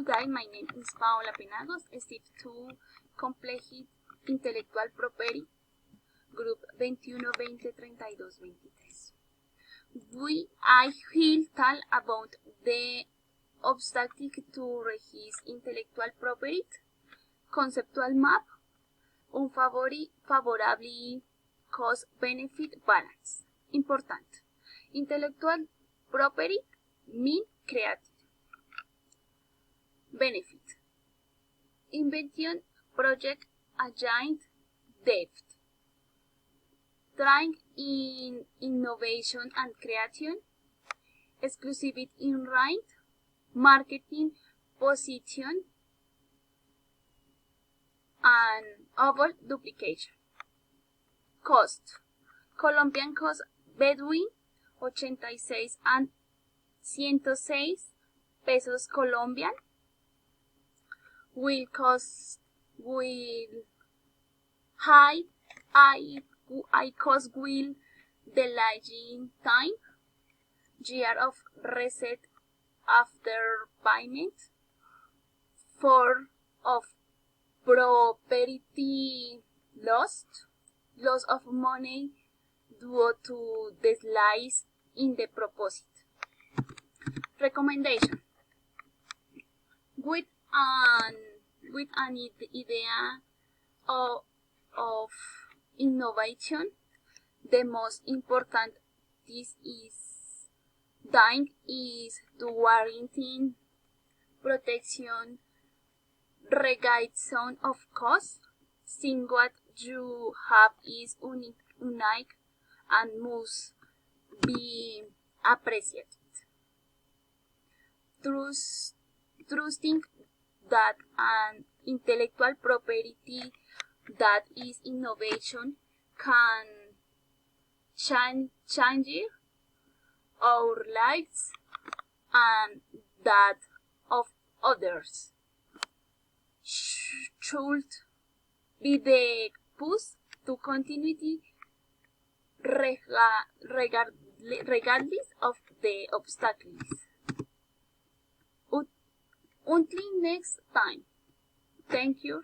guys, my name is Paola Penagos, Step 2 Complexity Intellectual Property, Group 21-20-32-23. I will talk about the obstacle to regis intellectual property, conceptual map, favorably cost-benefit balance. Important. Intellectual property mean creative. Benefit. Invention project agent depth. Trying in innovation and creation. Exclusivity in right. Marketing position. And over duplication. Cost. Colombian cost between 86 and 106 pesos Colombian. High cost will delaying time. Year of reset after payment. 4 of property loss of money due to delays in the proposal. Recommendation. With an idea of innovation, the most important thing is to warranty protection regarding of cost, since what you have is unique and must be appreciated. Trusting that an intellectual property that is innovation can change our lives and that of others should be the push to continuity regardless of the obstacles. Until next time, thank you.